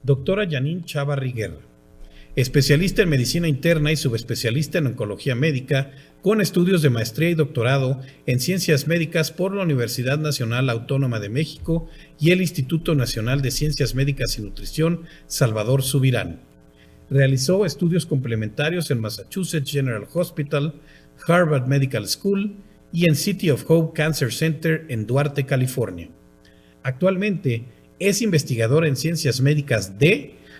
Doctora Janine Chava Riguerra, especialista en medicina interna y subespecialista en oncología médica, con estudios de maestría y doctorado en ciencias médicas por la Universidad Nacional Autónoma de México y el Instituto Nacional de Ciencias Médicas y Nutrición Salvador Subirán. Realizó estudios complementarios en Massachusetts General Hospital, Harvard Medical School y en City of Hope Cancer Center en Duarte, California. Actualmente es investigadora en ciencias médicas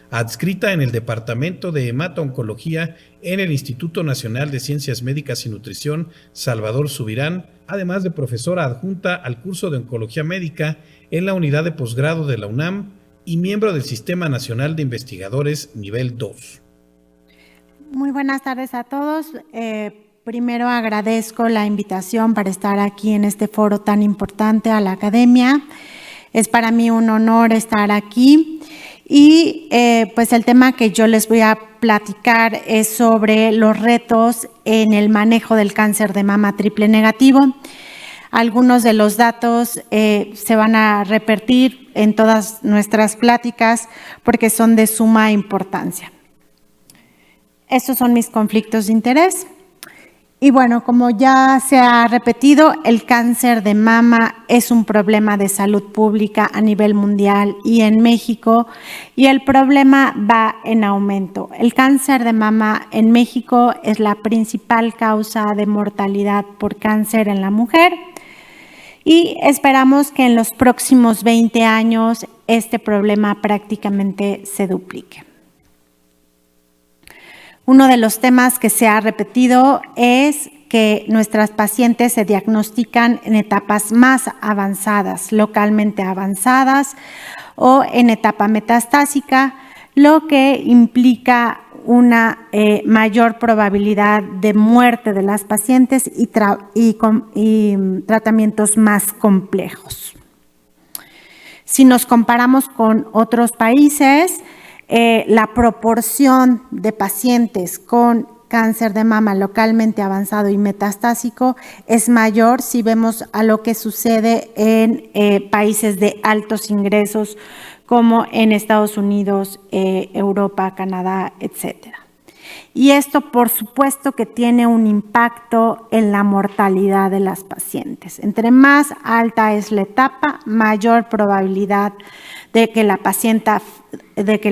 adscrita en el Departamento de Hemato-Oncología en el Instituto Nacional de Ciencias Médicas y Nutrición Salvador Subirán, además de profesora adjunta al curso de Oncología Médica en la Unidad de Posgrado de la UNAM y miembro del Sistema Nacional de Investigadores Nivel 2. Muy buenas tardes a todos. Primero agradezco la invitación para estar aquí en este foro tan importante a la academia. Es para mí un honor estar aquí. Y pues el tema que yo les voy a platicar es sobre los retos en el manejo del cáncer de mama triple negativo. Algunos de los datos se van a repetir en todas nuestras pláticas porque son de suma importancia. Estos son mis conflictos de interés. Y bueno, como ya se ha repetido, el cáncer de mama es un problema de salud pública a nivel mundial y en México, y el problema va en aumento. El cáncer de mama en México es la principal causa de mortalidad por cáncer en la mujer y esperamos que en los próximos 20 años este problema prácticamente se duplique. Uno de los temas que se ha repetido es que nuestras pacientes se diagnostican en etapas más avanzadas, localmente avanzadas o en etapa metastásica, lo que implica una mayor probabilidad de muerte de las pacientes y tratamientos más complejos. Si nos comparamos con otros países, la proporción de pacientes con cáncer de mama localmente avanzado y metastásico es mayor si vemos a lo que sucede en países de altos ingresos como en Estados Unidos, Europa, Canadá, etcétera. Y esto, por supuesto, que tiene un impacto en la mortalidad de las pacientes. Entre más alta es la etapa, mayor probabilidad de que la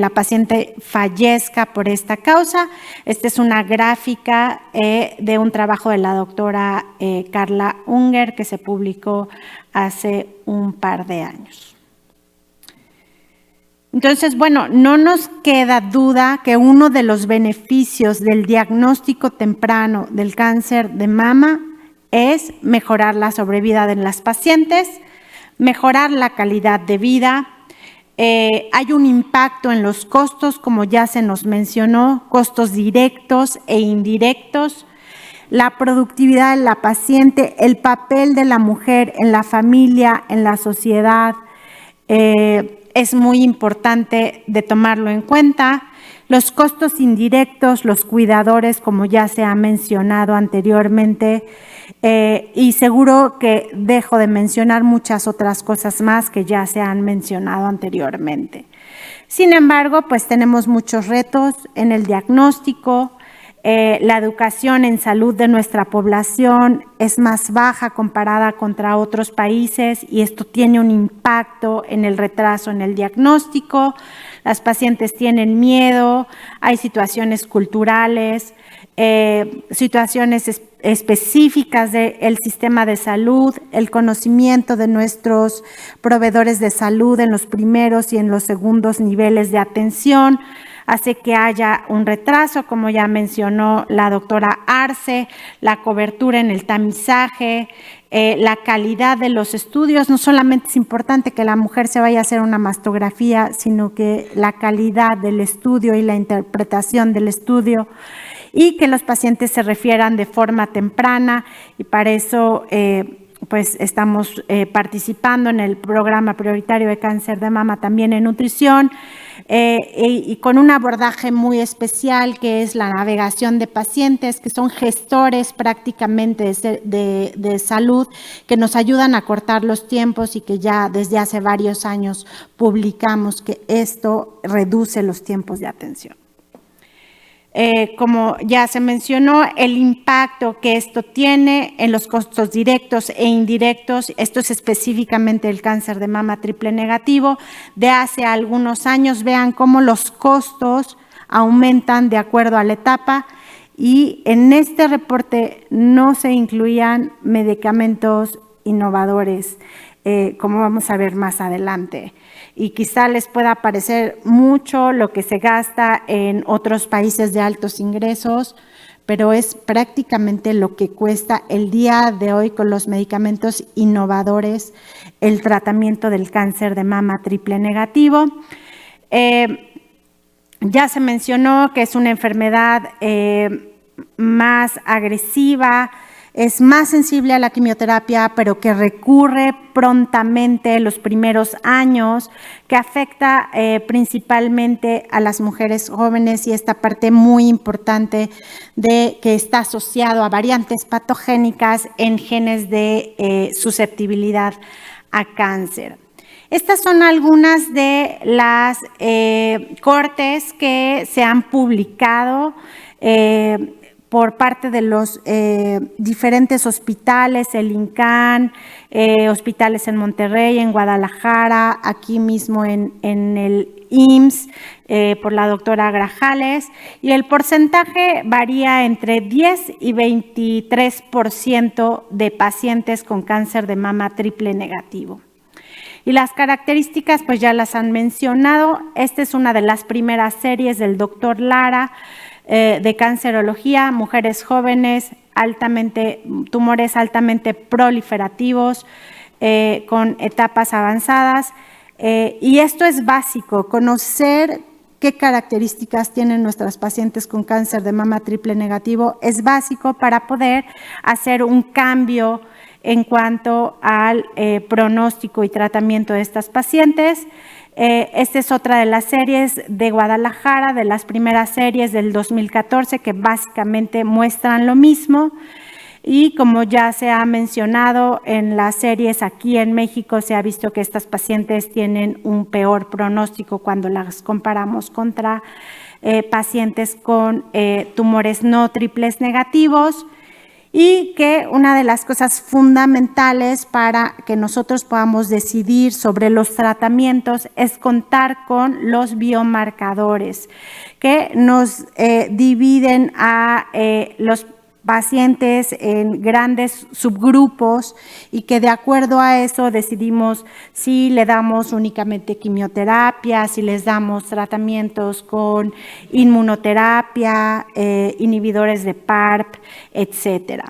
paciente fallezca por esta causa. Esta es una gráfica de un trabajo de la doctora Carla Unger que se publicó hace un par de años. Entonces, bueno, no nos queda duda que uno de los beneficios del diagnóstico temprano del cáncer de mama es mejorar la sobrevida de las pacientes, mejorar la calidad de vida. Hay un impacto en los costos, como ya se nos mencionó, costos directos e indirectos, la productividad de la paciente, el papel de la mujer en la familia, en la sociedad, es muy importante de tomarlo en cuenta. Los costos indirectos, los cuidadores, como ya se ha mencionado anteriormente, y seguro que dejo de mencionar muchas otras cosas más que ya se han mencionado anteriormente. Sin embargo, pues tenemos muchos retos en el diagnóstico. La educación en salud de nuestra población es más baja comparada contra otros países y esto tiene un impacto en el retraso en el diagnóstico. Las pacientes tienen miedo, hay situaciones culturales, situaciones específicas del sistema de salud, el conocimiento de nuestros proveedores de salud en los primeros y en los segundos niveles de atención hace que haya un retraso, como ya mencionó la doctora Arce, la cobertura en el tamizaje, la calidad de los estudios. No solamente es importante que la mujer se vaya a hacer una mastografía, sino que la calidad del estudio y la interpretación del estudio y que los pacientes se refieran de forma temprana y para eso pues estamos participando en el programa prioritario de cáncer de mama, también en nutrición, y con un abordaje muy especial que es la navegación de pacientes, que son gestores prácticamente de salud, que nos ayudan a cortar los tiempos y que ya desde hace varios años publicamos que esto reduce los tiempos de atención. Como ya se mencionó, el impacto que esto tiene en los costos directos e indirectos, esto es específicamente el cáncer de mama triple negativo. De hace algunos años, vean cómo los costos aumentan de acuerdo a la etapa, y en este reporte no se incluían medicamentos innovadores, como vamos a ver más adelante. Y quizá les pueda parecer mucho lo que se gasta en otros países de altos ingresos, pero es prácticamente lo que cuesta el día de hoy con los medicamentos innovadores el tratamiento del cáncer de mama triple negativo. Ya se mencionó que es una enfermedad más agresiva, es más sensible a la quimioterapia, pero que recurre prontamente los primeros años, que afecta principalmente a las mujeres jóvenes, y esta parte muy importante de que está asociado a variantes patogénicas en genes de susceptibilidad a cáncer. Estas son algunas de las cortes que se han publicado por parte de los diferentes hospitales, el INCAN, hospitales en Monterrey, en Guadalajara, aquí mismo en el IMSS, por la doctora Grajales, y el porcentaje varía entre 10 y 23% de pacientes con cáncer de mama triple negativo. Y las características, pues ya las han mencionado. Esta es una de las primeras series del doctor Lara, de cancerología, mujeres jóvenes, tumores altamente proliferativos, con etapas avanzadas. Y esto es básico, conocer qué características tienen nuestras pacientes con cáncer de mama triple negativo es básico para poder hacer un cambio en cuanto al pronóstico y tratamiento de estas pacientes. Esta es otra de las series de Guadalajara, de las primeras series del 2014, que básicamente muestran lo mismo. Y como ya se ha mencionado en las series aquí en México, se ha visto que estas pacientes tienen un peor pronóstico cuando las comparamos contra pacientes con tumores no triples negativos. Y que una de las cosas fundamentales para que nosotros podamos decidir sobre los tratamientos es contar con los biomarcadores que nos dividen a los pacientes en grandes subgrupos, y que de acuerdo a eso decidimos si le damos únicamente quimioterapia, si les damos tratamientos con inmunoterapia, inhibidores de PARP, etcétera.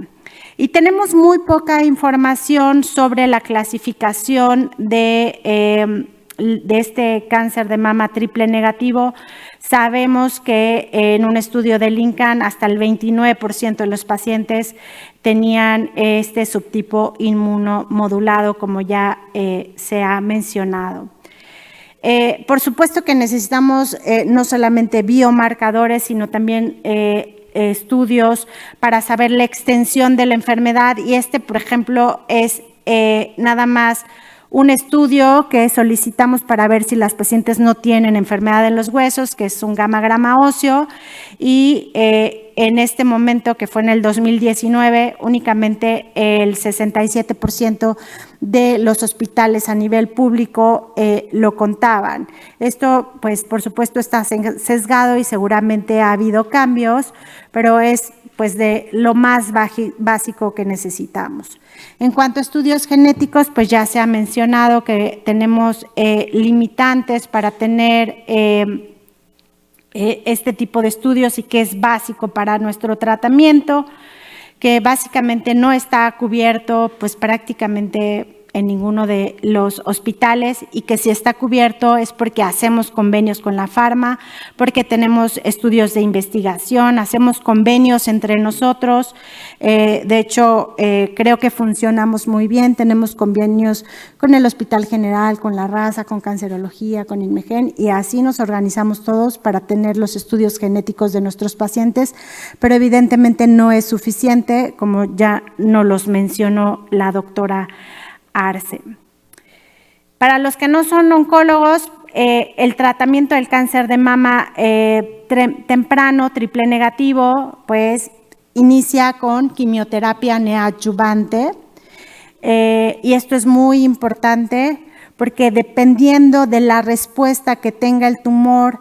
Y tenemos muy poca información sobre la clasificación de este cáncer de mama triple negativo. Sabemos que en un estudio del INCAN hasta el 29% de los pacientes tenían este subtipo inmunomodulado, como ya se ha mencionado. Por supuesto que necesitamos no solamente biomarcadores, sino también estudios para saber la extensión de la enfermedad, y por ejemplo, es nada más un estudio que solicitamos para ver si las pacientes no tienen enfermedad en los huesos, que es un gamma óseo, y en este momento, que fue en el 2019, únicamente el 67% de los hospitales a nivel público lo contaban. Esto, pues, por supuesto, está sesgado y seguramente ha habido cambios, pero es pues de lo más básico que necesitamos. En cuanto a estudios genéticos, pues ya se ha mencionado que tenemos limitantes para tener este tipo de estudios, y que es básico para nuestro tratamiento, que básicamente no está cubierto pues prácticamente en ninguno de los hospitales, y que si está cubierto es porque hacemos convenios con la farma, porque tenemos estudios de investigación, hacemos convenios entre nosotros. De hecho, creo que funcionamos muy bien. Tenemos convenios con el Hospital General, con la Raza, con Cancerología, con Inmegen, y así nos organizamos todos para tener los estudios genéticos de nuestros pacientes, pero evidentemente no es suficiente, como ya nos los mencionó la doctora Arce. Para los que no son oncólogos, el tratamiento del cáncer de mama temprano, triple negativo, pues inicia con quimioterapia neoadyuvante, y esto es muy importante porque dependiendo de la respuesta que tenga el tumor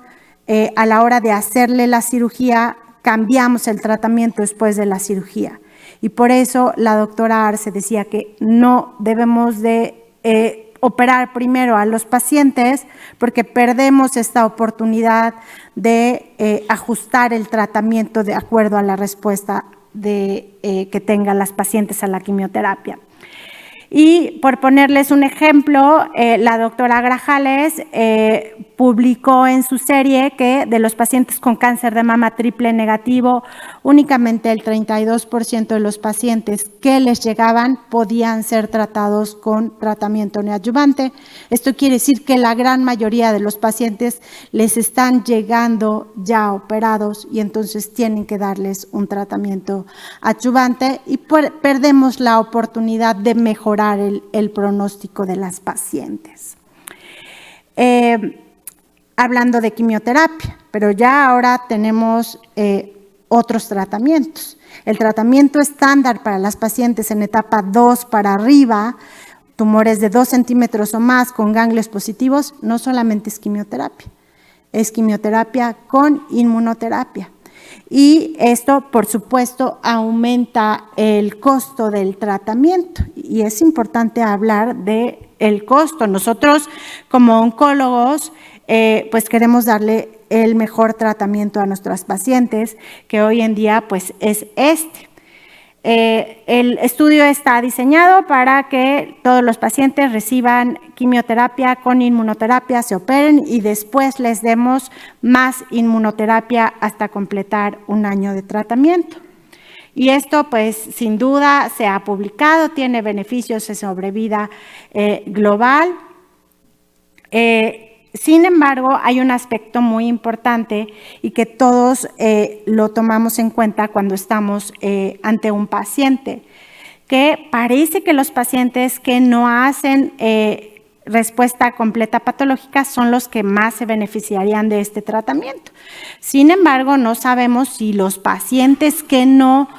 a la hora de hacerle la cirugía, cambiamos el tratamiento después de la cirugía. Y por eso la doctora Arce decía que no debemos de operar primero a los pacientes porque perdemos esta oportunidad de ajustar el tratamiento de acuerdo a la respuesta que tengan las pacientes a la quimioterapia. Y por ponerles un ejemplo, la doctora Grajales publicó en su serie que de los pacientes con cáncer de mama triple negativo, únicamente el 32% de los pacientes que les llegaban podían ser tratados con tratamiento neoadyuvante. Esto quiere decir que la gran mayoría de los pacientes les están llegando ya operados y entonces tienen que darles un tratamiento adyuvante y perdemos la oportunidad de mejorar el pronóstico de las pacientes. Hablando de quimioterapia, pero ya ahora tenemos otros tratamientos. El tratamiento estándar para las pacientes en etapa 2 para arriba, tumores de 2 centímetros o más con ganglios positivos, no solamente es quimioterapia con inmunoterapia. Y esto, por supuesto, aumenta el costo del tratamiento y es importante hablar del costo. Nosotros, como oncólogos, pues queremos darle el mejor tratamiento a nuestras pacientes, que hoy en día pues es este. El estudio está diseñado para que todos los pacientes reciban quimioterapia con inmunoterapia, se operen y después les demos más inmunoterapia hasta completar un año de tratamiento. Y esto pues sin duda se ha publicado, tiene beneficios de sobrevida global. Sin embargo, hay un aspecto muy importante y que todos lo tomamos en cuenta cuando estamos ante un paciente, que parece que los pacientes que no hacen respuesta completa patológica son los que más se beneficiarían de este tratamiento. Sin embargo, no sabemos si los pacientes que no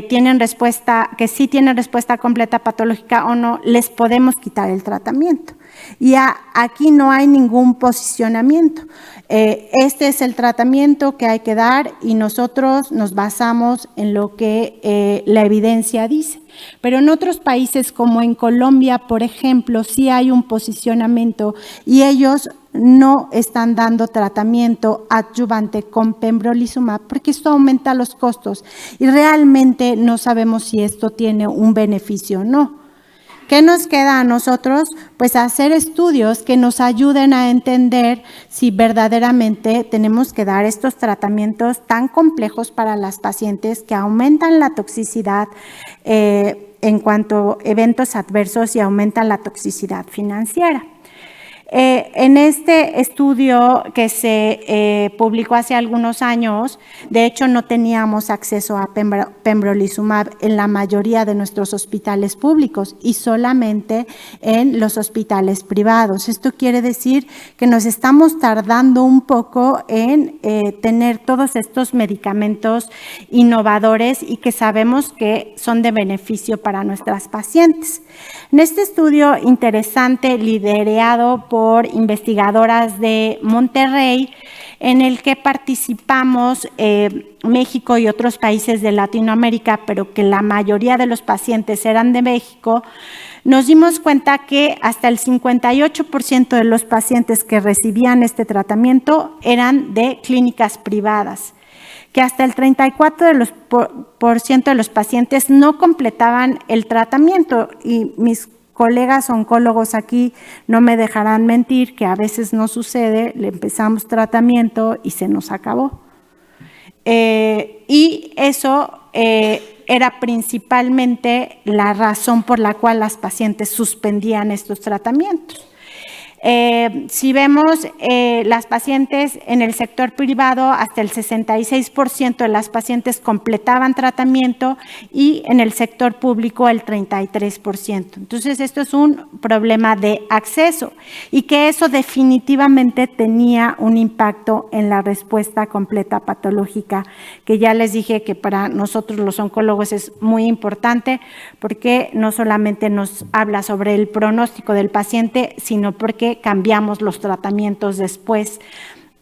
tienen respuesta, que sí tienen respuesta completa patológica o no, les podemos quitar el tratamiento. Y aquí no hay ningún posicionamiento. Este es el tratamiento que hay que dar y nosotros nos basamos en lo que la evidencia dice. Pero en otros países como en Colombia, por ejemplo, sí hay un posicionamiento y ellos no están dando tratamiento adyuvante con pembrolizumab porque esto aumenta los costos y realmente no sabemos si esto tiene un beneficio o no. ¿Qué nos queda a nosotros? Pues hacer estudios que nos ayuden a entender si verdaderamente tenemos que dar estos tratamientos tan complejos para las pacientes que aumentan la toxicidad en cuanto a eventos adversos y aumentan la toxicidad financiera. En este estudio que se publicó hace algunos años, de hecho no teníamos acceso a pembrolizumab en la mayoría de nuestros hospitales públicos y solamente en los hospitales privados. Esto quiere decir que nos estamos tardando un poco en tener todos estos medicamentos innovadores y que sabemos que son de beneficio para nuestras pacientes. En este estudio interesante liderado por investigadoras de Monterrey, en el que participamos México y otros países de Latinoamérica, pero que la mayoría de los pacientes eran de México, nos dimos cuenta que hasta el 58% de los pacientes que recibían este tratamiento eran de clínicas privadas, que hasta el 34% de los pacientes no completaban el tratamiento y mis colegas oncólogos aquí no me dejarán mentir que a veces no sucede, le empezamos tratamiento y se nos acabó. Y eso era principalmente la razón por la cual las pacientes suspendían estos tratamientos. Si vemos las pacientes en el sector privado, hasta el 66% de las pacientes completaban tratamiento y en el sector público el 33%. Entonces, esto es un problema de acceso y que eso definitivamente tenía un impacto en la respuesta completa patológica, que ya les dije que para nosotros los oncólogos es muy importante porque no solamente nos habla sobre el pronóstico del paciente, sino porque cambiamos los tratamientos después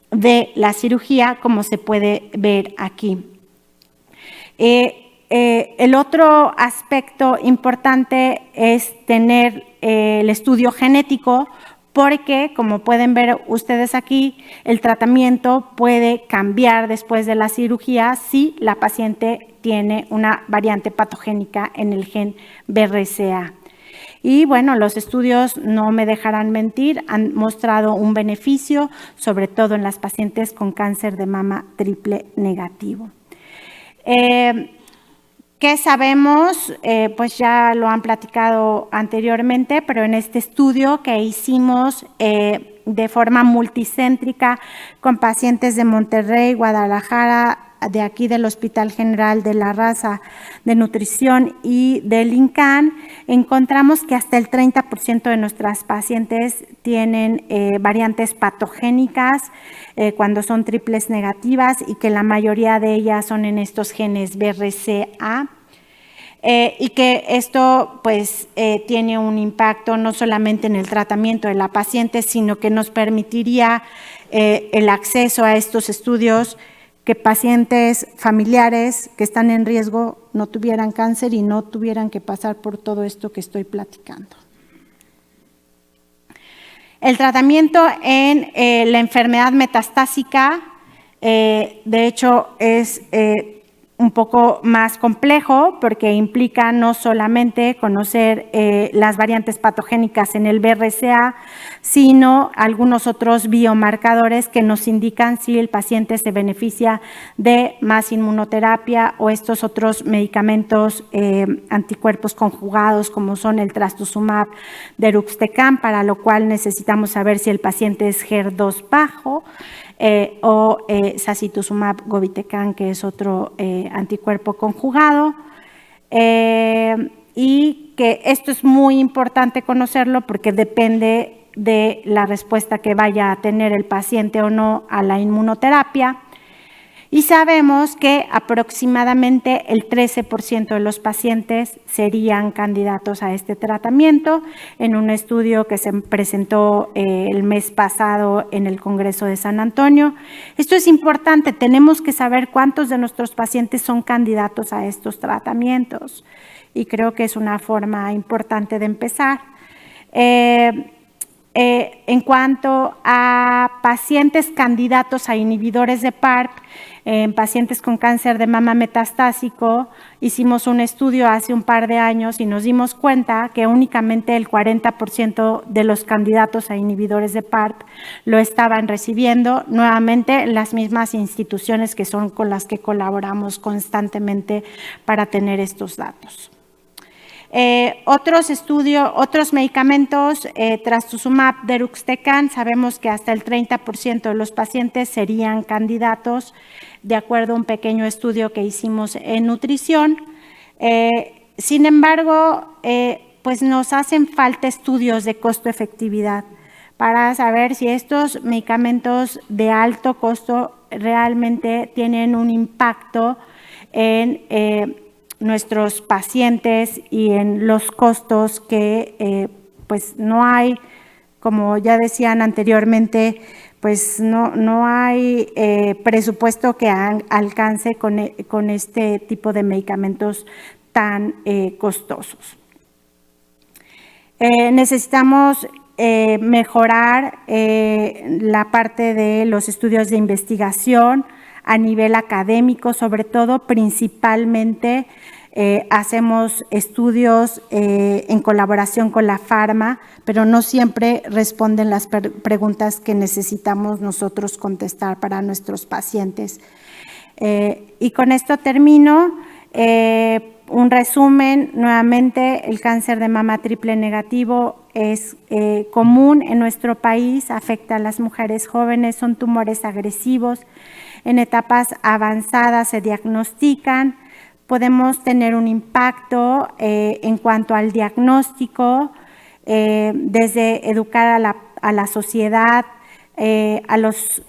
de la cirugía, como se puede ver aquí. El otro aspecto importante es tener el estudio genético, porque, como pueden ver ustedes aquí, el tratamiento puede cambiar después de la cirugía si la paciente tiene una variante patogénica en el gen BRCA. Y bueno, los estudios no me dejarán mentir, han mostrado un beneficio, sobre todo en las pacientes con cáncer de mama triple negativo. ¿Qué sabemos? Pues ya lo han platicado anteriormente, pero en este estudio que hicimos de forma multicéntrica con pacientes de Monterrey, Guadalajara, de aquí del Hospital General de la Raza de Nutrición y del INCAN, encontramos que hasta el 30% de nuestras pacientes tienen variantes patogénicas cuando son triples negativas y que la mayoría de ellas son en estos genes BRCA. Y que esto pues tiene un impacto no solamente en el tratamiento de la paciente, sino que nos permitiría el acceso a estos estudios, que pacientes familiares que están en riesgo no tuvieran cáncer y no tuvieran que pasar por todo esto que estoy platicando. El tratamiento en la enfermedad metastásica, de hecho, es un poco más complejo porque implica no solamente conocer las variantes patogénicas en el BRCA, sino algunos otros biomarcadores que nos indican si el paciente se beneficia de más inmunoterapia o estos otros medicamentos anticuerpos conjugados como son el trastuzumab deruxtecan, para lo cual necesitamos saber si el paciente es HER2 bajo, o sacituzumab govitecan, que es otro anticuerpo conjugado, y que esto es muy importante conocerlo porque depende de la respuesta que vaya a tener el paciente o no a la inmunoterapia. Y sabemos que aproximadamente el 13% de los pacientes serían candidatos a este tratamiento en un estudio que se presentó el mes pasado en el Congreso de San Antonio. Esto es importante, tenemos que saber cuántos de nuestros pacientes son candidatos a estos tratamientos y creo que es una forma importante de empezar. En cuanto a pacientes candidatos a inhibidores de PARP, en pacientes con cáncer de mama metastásico, hicimos un estudio hace un par de años y nos dimos cuenta que únicamente el 40% de los candidatos a inhibidores de PARP lo estaban recibiendo, nuevamente las mismas instituciones que son con las que colaboramos constantemente para tener estos datos. Otros medicamentos, trastuzumab deruxtecan, sabemos que hasta el 30% de los pacientes serían candidatos, de acuerdo a un pequeño estudio que hicimos en nutrición. Sin embargo, pues nos hacen falta estudios de costo-efectividad para saber si estos medicamentos de alto costo realmente tienen un impacto en nuestros pacientes y en los costos que pues no hay, como ya decían anteriormente, pues no hay presupuesto que alcance con este tipo de medicamentos tan costosos. Necesitamos mejorar la parte de los estudios de investigación a nivel académico, sobre todo, principalmente hacemos estudios en colaboración con la Pharma, pero no siempre responden las preguntas que necesitamos nosotros contestar para nuestros pacientes. Y con esto termino. Un resumen, nuevamente, el cáncer de mama triple negativo es común en nuestro país, afecta a las mujeres jóvenes, son tumores agresivos, en etapas avanzadas se diagnostican, podemos tener un impacto en cuanto al diagnóstico, desde educar a la sociedad, a los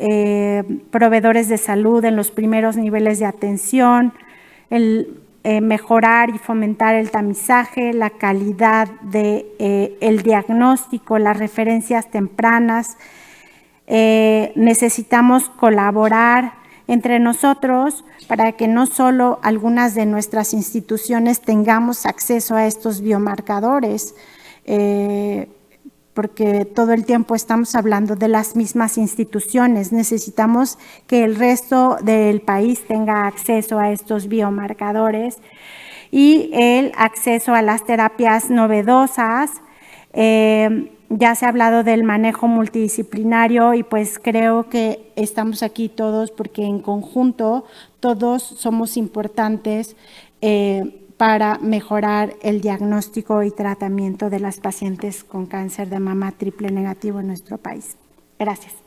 proveedores de salud en los primeros niveles de atención, mejorar y fomentar el tamizaje, la calidad del diagnóstico, las referencias tempranas. Necesitamos colaborar entre nosotros para que no solo algunas de nuestras instituciones tengamos acceso a estos biomarcadores, porque todo el tiempo estamos hablando de las mismas instituciones. Necesitamos que el resto del país tenga acceso a estos biomarcadores y el acceso a las terapias novedosas. Ya se ha hablado del manejo multidisciplinario y pues creo que estamos aquí todos porque en conjunto todos somos importantes para mejorar el diagnóstico y tratamiento de las pacientes con cáncer de mama triple negativo en nuestro país. Gracias.